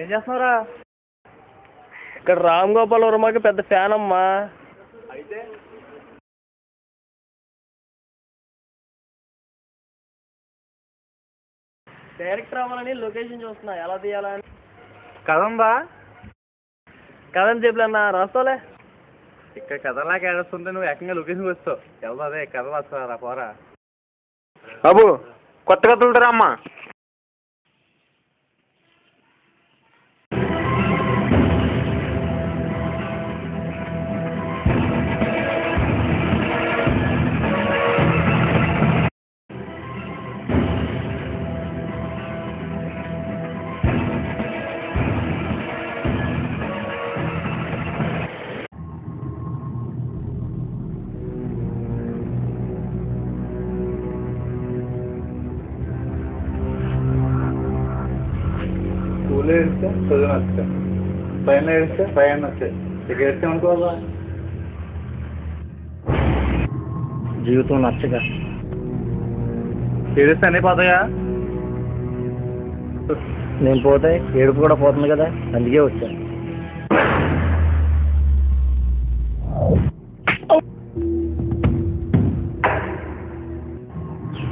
ఏం చేస్తున్నారా? ఇక్కడ రామ్ గోపాల్ వర్మకి పెద్ద ఫ్యాన్ అమ్మా. అయితే డైరెక్టర్ అవ్వాలని లొకేషన్ చూస్తున్నా, ఎలా తీయాలని. కథ ఉందా? కథ అని చెప్పలేనా, రాస్తావులే. ఇక్కడ కథలా కేడుస్తుంటే నువ్వు ఏకంగా లొకేషన్కి వస్తావు. వెళ్దా అదే కథ రాస్తారా పోరా బాబు. కొత్త కథలు అమ్మా. స్కూల్లో ఏడిస్తే చదువు నచ్చుతాయి, పైన ఏడిస్తే పైన నచ్చాయి. ఇక ఏడిస్తే అనుకోవాలా జీవితం నచ్చగా ఏడిస్తే అన్నీ పోతాయా? నేను పోతే ఏడుపు కూడా పోతుంది కదా, అందుకే వచ్చాను.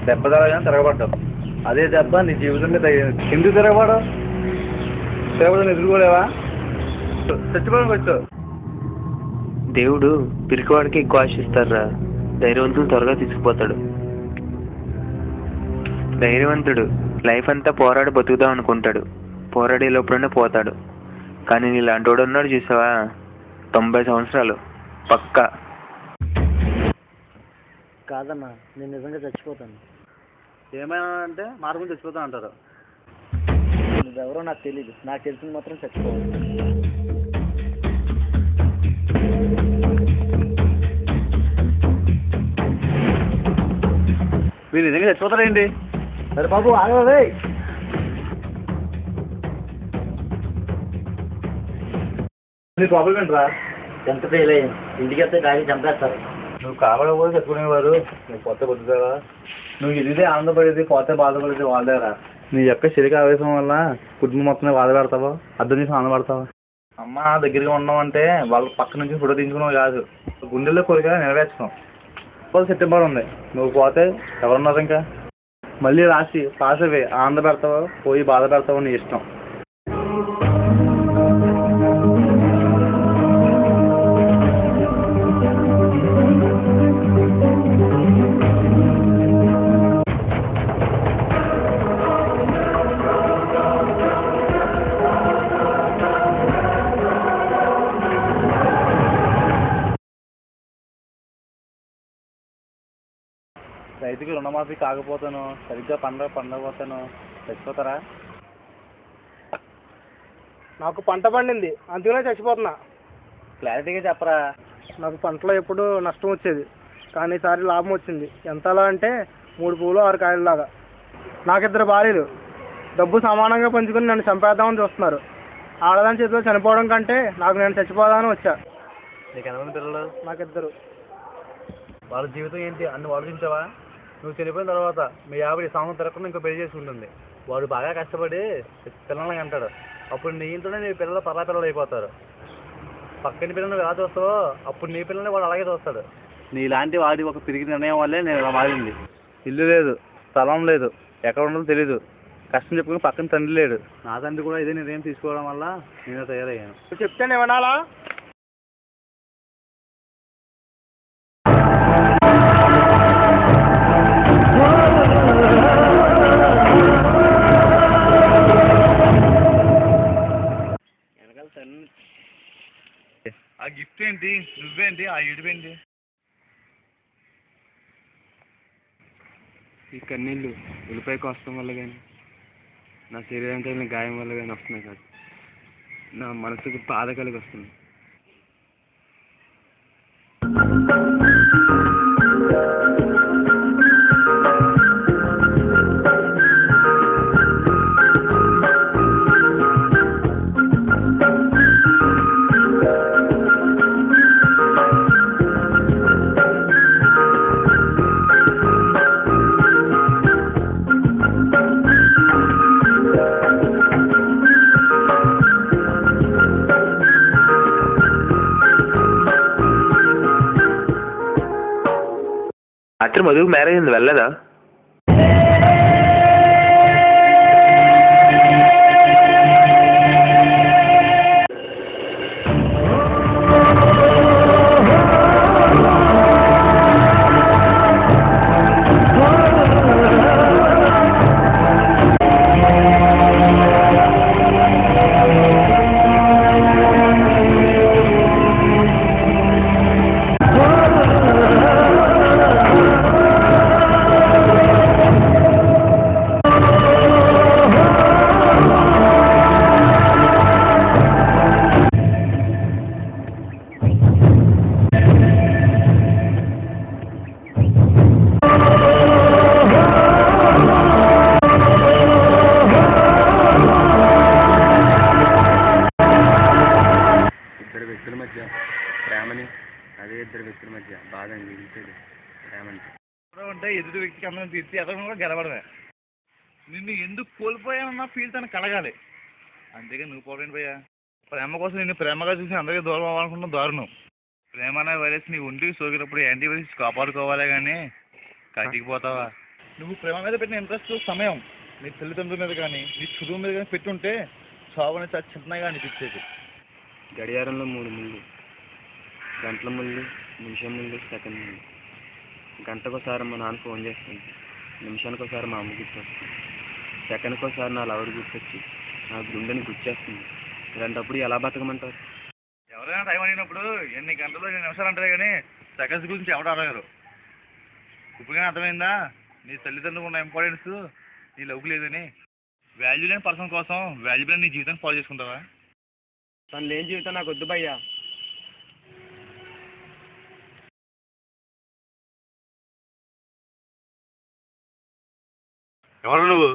దెబ్బ తరగానే తిరగబడ్డావు. అదే దెబ్బ నీ జీవితం మీద ఎందుకు తిరగబడవు? తిరగబడి ఎదుర్కోలేవా? చచ్చిపోవడానికి వచ్చావు. దేవుడు పిరికివాడికి ఎక్కువ ఆశిస్తారా, ధైర్యవంతుడు త్వరగా తీసుకుపోతాడు. ధైర్యవంతుడు లైఫ్ అంతా పోరాడి బతుకుదాం అనుకుంటాడు, పోరాడే లోపలనే పోతాడు. కానీ నీలాంటి వాడు ఉన్నాడు చూసావా, 90 సంవత్సరాలు పక్కా. కాదన్నా, నేను నిజంగా చచ్చిపోతాను. ఏమైనా అంటే మార్పుని చచ్చిపోతాను అంటారు. నువ్వెవరో నాకు తెలీదు, నాకు తెలిసింది మాత్రం చచ్చిపోవాలి. మీరు నిజంగా చచ్చిపోతారేంటి? సరే బాబు ఆగవే. నీ ప్రాబ్లం ఏంట్రా? ఎంత ఫెయిల్ అయ్యాను, ఇంటికి వస్తే డాడీ చంపేస్తారు. నువ్వు కాబడకపోతే చచ్చుకునేవారు, నువ్వు పోతే బతుకుతావా? నువ్వు ఎదిగితే ఆనందపడేది, పోతే బాధపడేది వాళ్ళ దగ్గర. నీ యొక్క శరీర ఆవేశం వల్ల కుటుంబం మొత్తం బాధపడతావా, అర్థం చేసి ఆనందపడతావా? అమ్మ దగ్గరగా ఉండడం అంటే వాళ్ళ పక్క నుంచి ఫోటో తీయించుకున్నావు కాదు, గుండెల్లో కోరిక నెరవేర్చడం. సెప్టెంబర్ ఉంది, నువ్వు పోతే ఎవరున్నారు ఇంకా? మళ్ళీ రాసి పాస్ అవి ఆనంద పెడతావో పోయి బాధ పెడతావో నీ ఇష్టం. రైతుకి రుణమాఫీ కాకపోతాను, సరిగ్గా పండకపోతాను, చచ్చిపోతారా? నాకు పంట పండింది, అందుకనే చచ్చిపోతున్నా. క్లారిటీగా చెప్పరా. నాకు పంటలో ఎప్పుడు నష్టం వచ్చేది, కానీ ఈసారి లాభం వచ్చింది. ఎంతలా అంటే 3 పువ్వులు 6 కాయలలాగా. నాకు 2 భార్యలు, డబ్బు సమానంగా పంచుకొని నన్ను చంపేద్దామని చూస్తున్నారు. ఆడదాని చేతిలో చనిపోవడం కంటే నాకు నేను చచ్చిపోదామని వచ్చా. నీకు ఎంతమంది పిల్లలు? నాకు 2. వాళ్ళ జీవితం ఏంటి అన్ని ఆలోచించావా? నువ్వు చనిపోయిన తర్వాత మీ 50 సంవత్సరం తిరగకుండా ఇంకో పెళ్లి చేసుకుంటుంది. వాడు బాగా కష్టపడి పిల్లల్ని అంటాడు. అప్పుడు నీ ఇంట్లోనే నీ పిల్లలు పర్లా పిల్లలు అయిపోతారు. పక్కన పిల్లల్ని ఎలా చూస్తావో అప్పుడు నీ పిల్లల్ని వాడు అలాగే చూస్తాడు. నీలాంటి వాడి ఒక పిరిగి నిర్ణయం వల్లే నేను ఇలా మారింది. ఇల్లు లేదు, స్థలం లేదు, ఎక్కడ ఉండదో తెలీదు, కష్టం చెప్పుకుని పక్కన తండ్రి లేడు. నా తండ్రి కూడా ఇదే నిర్ణయం తీసుకోవడం వల్ల నేను తయారయ్యాను. నువ్వు చెప్తే వినాలా? ఆ గిఫ్ట్ ఏంటి, నువ్వేంటి, ఆ ఇడిపేంటి? ఈ కన్నీళ్ళు ఉల్లిపాయ కోసడం వల్ల కానీ నా శరీరం తగిలిన గాయం వల్ల కానీ వస్తున్నాయి కాదు, నా మనసుకు బాధ కలిగి వస్తుంది. రాత్రి మధుకు మ్యారేజ్ ఉంది, వెళ్ళదా? ప్రేమని అదే 2 వ్యక్తుల మధ్య బాధ మిగిల్చేది ప్రేమంటే. అంటే ఎదుటి వ్యక్తికి అందరం తీర్చి ఎదరం కూడా గెలవడమే. నిన్ను ఎందుకు కోల్పోయానన్న ఫీల్ తనకు కలగాలి, అంతేగా నువ్వు పోలేని పోయా. ప్రేమ కోసం నిన్ను ప్రేమగా చూసి అందరికీ దూరం అవ్వాలనుకున్న దారుణం. ప్రేమ అనే వైరస్ నీ ఒంటికి సోకినప్పుడు యాంటీబయాటిక్స్ కాపాడుకోవాలే కానీ కట్టికి పోతావా? నువ్వు ప్రేమ మీద పెట్టిన ఇంట్రెస్ట్, సమయం నీ తల్లిదండ్రుల మీద కానీ నీ చదువు మీద కానీ పెట్టుంటే చావు అనేది చాలా చిన్నగా అనిపించేది. గడియారంలో 3 ముళ్ళు, గంటల ముళ్ళు, నిమిషం ముళ్ళు, సెకండ్ ముళ్ళు. గంటకోసారి మా నాన్న ఫోన్ చేస్తుంది, నిమిషానికోసారి మా అమ్మ గుర్తొస్తుంది, సెకండ్కోసారి నా లవర్ గుర్తొచ్చి నా గుండెని గుర్చేస్తుంది. ఇలాంటప్పుడు ఎలా బతకమంటారు? ఎవరైనా టైం అడిగినప్పుడు ఎన్ని గంటలు ఎన్ని నిమిషాలు అంటారు కానీ సెకండ్స్ గురించి ఎవరు అడగరు. ఇప్పుడుగానే అర్థమైందా నీ తల్లిదండ్రులకు ఉన్న ఇంపార్టెన్స్ నీ లవ్కి లేదని? వాల్యూ లేని పర్సన్ కోసం వాల్యూబుల్ నీ జీవితాన్ని ఫాలో చేసుకుంటావా? తను లేని జీవితం నాకు వద్దు భయ్యా. ఎవరు నువ్వు?